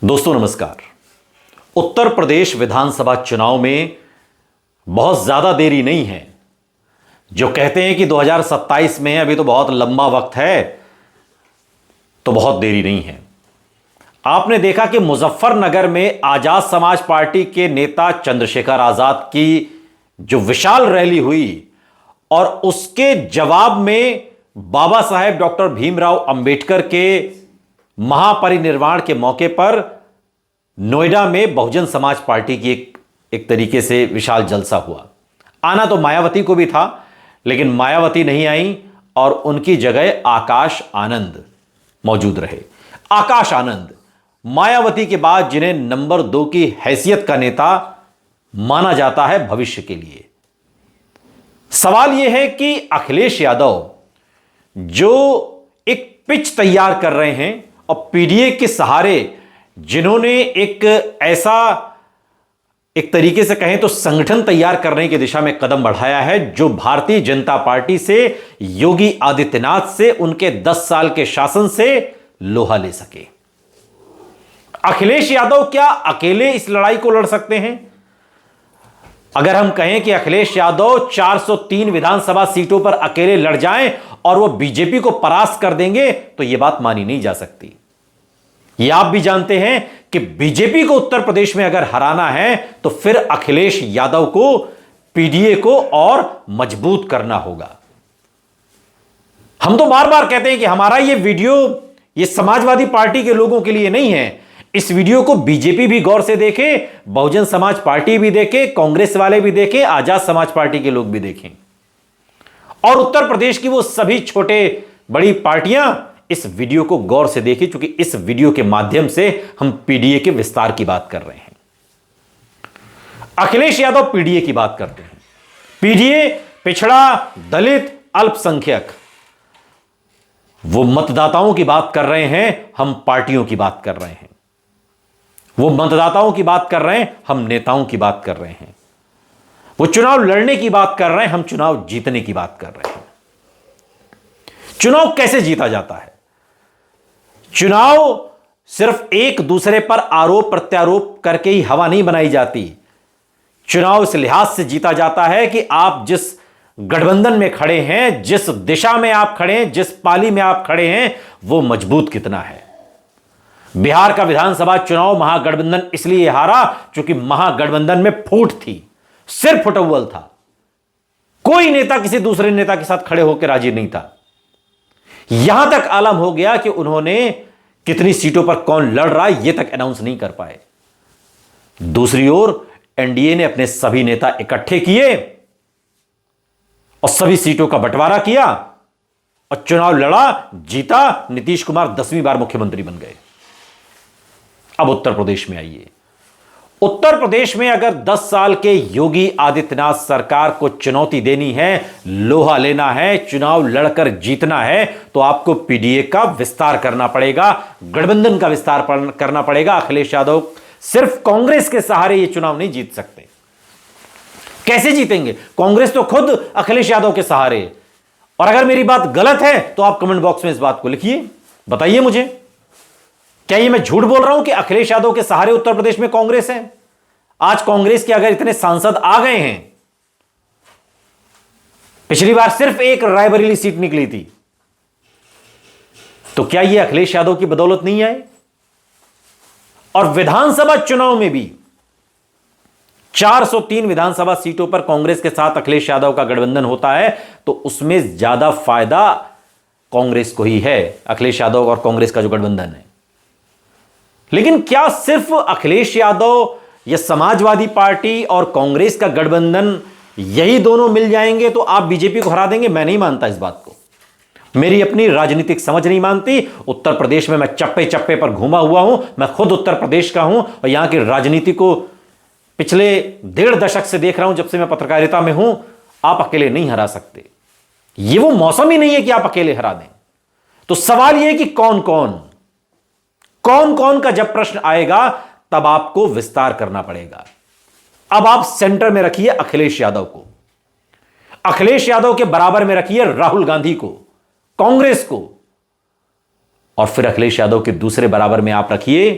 दोस्तों नमस्कार। उत्तर प्रदेश विधानसभा चुनाव में बहुत ज्यादा देरी नहीं है। जो कहते हैं कि 2027 में अभी तो बहुत लंबा वक्त है, तो बहुत देरी नहीं है। आपने देखा कि मुजफ्फरनगर में आजाद समाज पार्टी के नेता चंद्रशेखर आजाद की जो विशाल रैली हुई और उसके जवाब में बाबा साहेब डॉक्टर भीमराव अंबेडकर के महापरिनिर्वाण के मौके पर नोएडा में बहुजन समाज पार्टी की एक तरीके से विशाल जलसा हुआ। आना तो मायावती को भी था, लेकिन मायावती नहीं आई और उनकी जगह आकाश आनंद मौजूद रहे। आकाश आनंद मायावती के बाद जिन्हें नंबर 2 की हैसियत का नेता माना जाता है भविष्य के लिए। सवाल यह है कि अखिलेश यादव जो एक पिच तैयार कर रहे हैं और पीडीए के सहारे जिन्होंने एक ऐसा एक तरीके से कहें तो संगठन तैयार करने की दिशा में कदम बढ़ाया है जो भारतीय जनता पार्टी से, योगी आदित्यनाथ से, उनके 10 साल के शासन से लोहा ले सके। अखिलेश यादव क्या अकेले इस लड़ाई को लड़ सकते हैं? अगर हम कहें कि अखिलेश यादव 403 विधानसभा सीटों पर अकेले लड़ जाएं और वो बीजेपी को परास्त कर देंगे, तो यह बात मानी नहीं जा सकती। यह आप भी जानते हैं कि बीजेपी को उत्तर प्रदेश में अगर हराना है तो फिर अखिलेश यादव को, पीडीए को और मजबूत करना होगा। हम तो बार बार कहते हैं कि हमारा यह वीडियो यह समाजवादी पार्टी के लोगों के लिए नहीं है। इस वीडियो को बीजेपी भी गौर से देखे, बहुजन समाज पार्टी भी देखे, कांग्रेस वाले भी देखें, आजाद समाज पार्टी के लोग भी देखें और उत्तर प्रदेश की वो सभी छोटे बड़ी पार्टियां इस वीडियो को गौर से देखें, क्योंकि इस वीडियो के माध्यम से हम पीडीए के विस्तार की बात कर रहे हैं। अखिलेश यादव पीडीए की बात करते हैं। पीडीए पिछड़ा, दलित, अल्पसंख्यक, वो मतदाताओं की बात कर रहे हैं, हम पार्टियों की बात कर रहे हैं। वो मतदाताओं की बात कर रहे हैं, हम नेताओं की बात कर रहे हैं। वो चुनाव लड़ने की बात कर रहे हैं, हम चुनाव जीतने की बात कर रहे हैं। चुनाव कैसे जीता जाता है? चुनाव सिर्फ एक दूसरे पर आरोप प्रत्यारोप करके ही हवा नहीं बनाई जाती। चुनाव इस लिहाज से जीता जाता है कि आप जिस गठबंधन में खड़े हैं, जिस दिशा में आप खड़े हैं, जिस पाली में आप खड़े हैं, वो मजबूत कितना है। बिहार का विधानसभा चुनाव महागठबंधन इसलिए हारा क्योंकि महागठबंधन में फूट थी, सिर फुटअव्वल था। कोई नेता किसी दूसरे नेता के साथ खड़े होकर राजी नहीं था। यहां तक आलम हो गया कि उन्होंने कितनी सीटों पर कौन लड़ रहा है यह तक अनाउंस नहीं कर पाए। दूसरी ओर एनडीए ने अपने सभी नेता इकट्ठे किए और सभी सीटों का बंटवारा किया और चुनाव लड़ा, जीता। नीतीश कुमार 10वीं बार मुख्यमंत्री बन गए। अब उत्तर प्रदेश में आइए। उत्तर प्रदेश में अगर 10 साल के योगी आदित्यनाथ सरकार को चुनौती देनी है, लोहा लेना है, चुनाव लड़कर जीतना है, तो आपको पीडीए का विस्तार करना पड़ेगा, गठबंधन का विस्तार करना पड़ेगा। अखिलेश यादव सिर्फ कांग्रेस के सहारे यह चुनाव नहीं जीत सकते। कैसे जीतेंगे? कांग्रेस तो खुद अखिलेश यादव के सहारे। और अगर मेरी बात गलत है तो आप कमेंट बॉक्स में इस बात को लिखिए, बताइए मुझे, क्या ये मैं झूठ बोल रहा हूं कि अखिलेश यादव के सहारे उत्तर प्रदेश में कांग्रेस है? आज कांग्रेस के अगर इतने सांसद आ गए हैं, पिछली बार सिर्फ एक रायबरेली सीट निकली थी, तो क्या ये अखिलेश यादव की बदौलत नहीं आए? और विधानसभा चुनाव में भी 403 विधानसभा सीटों पर कांग्रेस के साथ अखिलेश यादव का गठबंधन होता है, तो उसमें ज्यादा फायदा कांग्रेस को ही है, अखिलेश यादव और कांग्रेस का जो गठबंधन है। लेकिन क्या सिर्फ अखिलेश यादव या समाजवादी पार्टी और कांग्रेस का गठबंधन यही दोनों मिल जाएंगे तो आप बीजेपी को हरा देंगे? मैं नहीं मानता इस बात को। मेरी अपनी राजनीतिक समझ नहीं मानती। उत्तर प्रदेश में मैं चप्पे चप्पे पर घूमा हुआ हूं, मैं खुद उत्तर प्रदेश का हूं और यहां की राजनीति को पिछले 1.5 दशक से देख रहा हूं, जब से मैं पत्रकारिता में हूं। आप अकेले नहीं हरा सकते। यह वो मौसम ही नहीं है कि आप अकेले हरा दें। तो सवाल यह है कि कौन कौन का जब प्रश्न आएगा तब आपको विस्तार करना पड़ेगा। अब आप सेंटर में रखिए अखिलेश यादव को, अखिलेश यादव के बराबर में रखिए राहुल गांधी को, कांग्रेस को, और फिर अखिलेश यादव के दूसरे बराबर में आप रखिए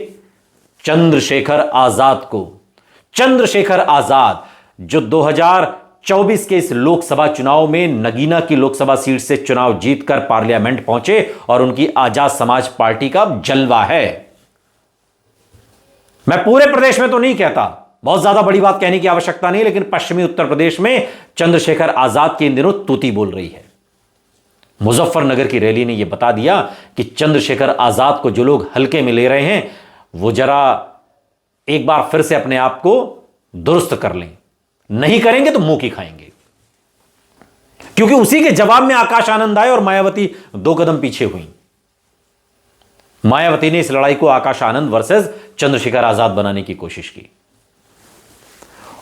चंद्रशेखर आजाद को। चंद्रशेखर आजाद जो 2024 के इस लोकसभा चुनाव में नगीना की लोकसभा सीट से चुनाव जीतकर पार्लियामेंट पहुंचे और उनकी आजाद समाज पार्टी का जलवा है। मैं पूरे प्रदेश में तो नहीं कहता, बहुत ज्यादा बड़ी बात कहने की आवश्यकता नहीं, लेकिन पश्चिमी उत्तर प्रदेश में चंद्रशेखर आजाद के इन दिनों तूती बोल रही है। मुजफ्फरनगर की रैली ने यह बता दिया कि चंद्रशेखर आजाद को जो लोग हल्के में ले रहे हैं वो जरा एक बार फिर से अपने आप को दुरुस्त कर लें, नहीं करेंगे तो मुंह की खाएंगे। क्योंकि उसी के जवाब में आकाश आनंद आए और मायावती 2 कदम पीछे हुई। मायावती ने इस लड़ाई को आकाश आनंद वर्सेस चंद्रशेखर आजाद बनाने की कोशिश की।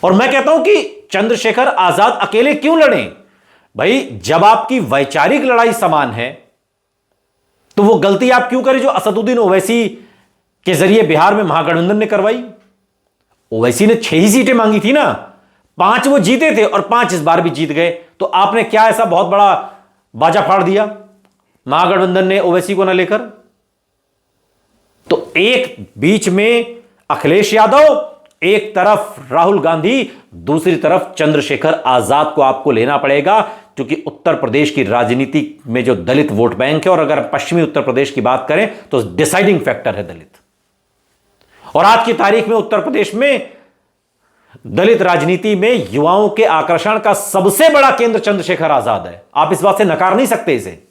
और मैं कहता हूं कि चंद्रशेखर आजाद अकेले क्यों लड़े भाई? जब आपकी वैचारिक लड़ाई समान है तो वो गलती आप क्यों करें जो असदुद्दीन ओवैसी के जरिए बिहार में महागठबंधन ने करवाई? ओवैसी ने 6 ही सीटें मांगी थी ना, 5 वो जीते थे और 5 इस बार भी जीत गए। तो आपने क्या ऐसा बहुत बड़ा बाजा फाड़ दिया महागठबंधन ने ओवैसी को ना लेकर? तो एक बीच में अखिलेश यादव, एक तरफ राहुल गांधी, दूसरी तरफ चंद्रशेखर आजाद को आपको लेना पड़ेगा, क्योंकि उत्तर प्रदेश की राजनीति में जो दलित वोट बैंक है, और अगर पश्चिमी उत्तर प्रदेश की बात करें तो डिसाइडिंग फैक्टर है दलित। और आज की तारीख में उत्तर प्रदेश में दलित राजनीति में युवाओं के आकर्षण का सबसे बड़ा केंद्र चंद्रशेखर आजाद है। आप इस बात से नकार नहीं सकते इसे।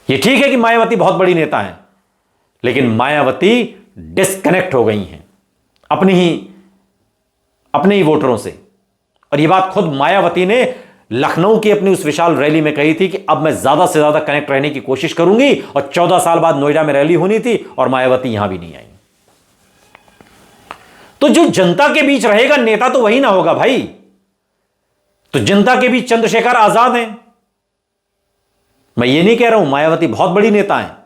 यह ठीक है कि मायावती बहुत बड़ी नेता है, लेकिन मायावती डिस्कनेक्ट हो गई हैं अपने ही वोटरों से। और यह बात खुद मायावती ने लखनऊ की अपनी उस विशाल रैली में कही थी कि अब मैं ज्यादा से ज्यादा कनेक्ट रहने की कोशिश करूंगी। और 14 साल बाद नोएडा में रैली होनी थी और मायावती यहां भी नहीं आई। तो जो जनता के बीच रहेगा नेता तो वही ना होगा भाई। तो जनता के बीच चंद्रशेखर आजाद हैं। मैं ये नहीं कह रहा हूं मायावती बहुत बड़ी नेता हैं।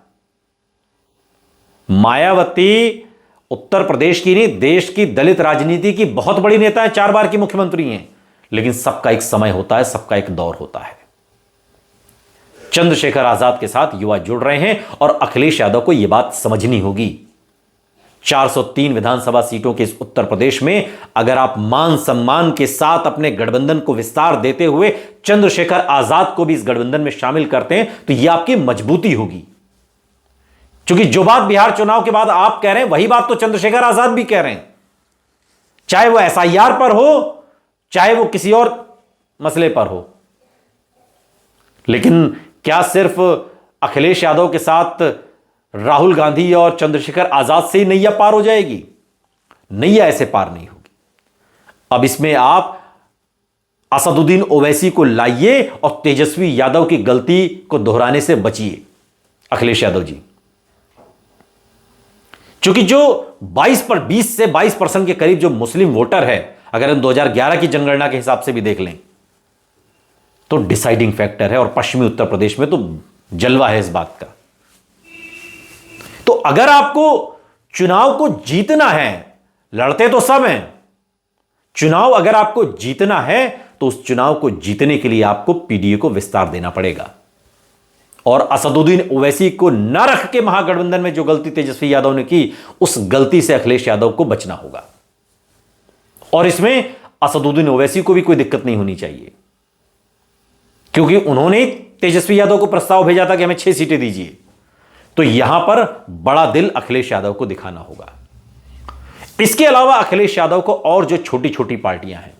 मायावती उत्तर प्रदेश की नहीं, देश की दलित राजनीति की बहुत बड़ी नेता है, 4 बार की मुख्यमंत्री हैं। लेकिन सबका एक समय होता है, सबका एक दौर होता है। चंद्रशेखर आजाद के साथ युवा जुड़ रहे हैं और अखिलेश यादव को यह बात समझनी होगी। 403 विधानसभा सीटों के इस उत्तर प्रदेश में अगर आप मान सम्मान के साथ अपने गठबंधन को विस्तार देते हुए चंद्रशेखर आजाद को भी इस गठबंधन में शामिल करते हैं तो यह आपकी मजबूती होगी। क्योंकि जो बात बिहार चुनाव के बाद आप कह रहे हैं वही बात तो चंद्रशेखर आजाद भी कह रहे हैं, चाहे वो एसआईआर पर हो, चाहे वो किसी और मसले पर हो। लेकिन क्या सिर्फ अखिलेश यादव के साथ राहुल गांधी और चंद्रशेखर आजाद से ही नैया पार हो जाएगी? नैया ऐसे पार नहीं होगी। अब इसमें आप असदुद्दीन ओवैसी को लाइए और तेजस्वी यादव की गलती को दोहराने से बचिए अखिलेश यादव जी। क्योंकि जो 20 से 22% के करीब जो मुस्लिम वोटर है, अगर हम 2011 की जनगणना के हिसाब से भी देख लें तो डिसाइडिंग फैक्टर है। और पश्चिमी उत्तर प्रदेश में तो जलवा है इस बात का। तो अगर आपको चुनाव को जीतना है, लड़ते तो सब हैं, चुनाव अगर आपको जीतना है तो उस चुनाव को जीतने के लिए आपको पीडीए को विस्तार देना पड़ेगा। और असदुद्दीन ओवैसी को न रख के महागठबंधन में जो गलती तेजस्वी यादव ने की, उस गलती से अखिलेश यादव को बचना होगा। और इसमें असदुद्दीन ओवैसी को भी कोई दिक्कत नहीं होनी चाहिए, क्योंकि उन्होंने तेजस्वी यादव को प्रस्ताव भेजा था कि हमें 6 सीटें दीजिए। तो यहां पर बड़ा दिल अखिलेश यादव को दिखाना होगा। इसके अलावा अखिलेश यादव को और जो छोटी छोटी पार्टियां हैं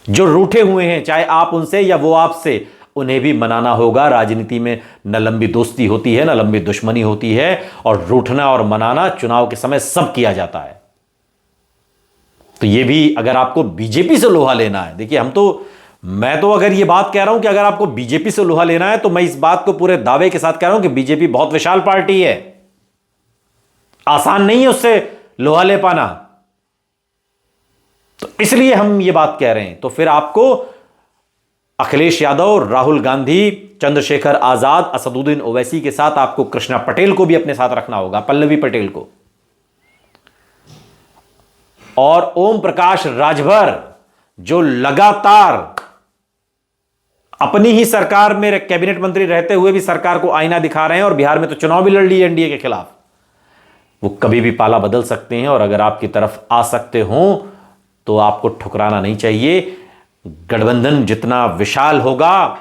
जो रूठे हुए हैं, चाहे आप उनसे या वो आपसे, उन्हें भी मनाना होगा। राजनीति में न लंबी दोस्ती होती है, न लंबी दुश्मनी होती है, और रूठना और मनाना चुनाव के समय सब किया जाता है। तो ये भी अगर आपको बीजेपी से लोहा लेना है, देखिए मैं तो अगर ये बात कह रहा हूं कि अगर आपको बीजेपी से लोहा लेना है तो मैं इस बात को पूरे दावे के साथ कह रहा हूं कि बीजेपी बहुत विशाल पार्टी है, आसान नहीं है उससे लोहा ले पाना। तो इसलिए हम ये बात कह रहे हैं। तो फिर आपको अखिलेश यादव, राहुल गांधी, चंद्रशेखर आजाद, असदुद्दीन ओवैसी के साथ आपको कृष्णा पटेल को भी अपने साथ रखना होगा, पल्लवी पटेल को, और ओम प्रकाश राजभर जो लगातार अपनी ही सरकार में कैबिनेट मंत्री रहते हुए भी सरकार को आईना दिखा रहे हैं और बिहार में तो चुनाव भी लड़ लिए एनडीए के खिलाफ। वो कभी भी पाला बदल सकते हैं और अगर आपकी तरफ आ सकते हों तो आपको ठुकराना नहीं चाहिए। गठबंधन जितना विशाल होगा,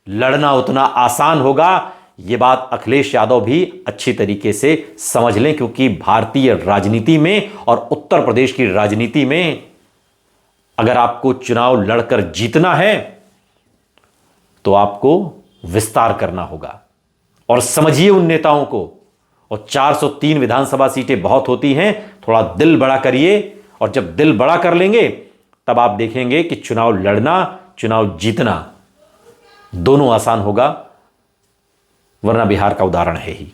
लड़ना उतना आसान होगा। यह बात अखिलेश यादव भी अच्छी तरीके से समझ लें, क्योंकि भारतीय राजनीति में और उत्तर प्रदेश की राजनीति में अगर आपको चुनाव लड़कर जीतना है तो आपको विस्तार करना होगा। और समझिए उन नेताओं को, और 403 विधानसभा सीटें बहुत होती हैं, थोड़ा दिल बड़ा करिए। और जब दिल बड़ा कर लेंगे तब आप देखेंगे कि चुनाव लड़ना, चुनाव जीतना दोनों आसान होगा, वरना बिहार का उदाहरण है ही।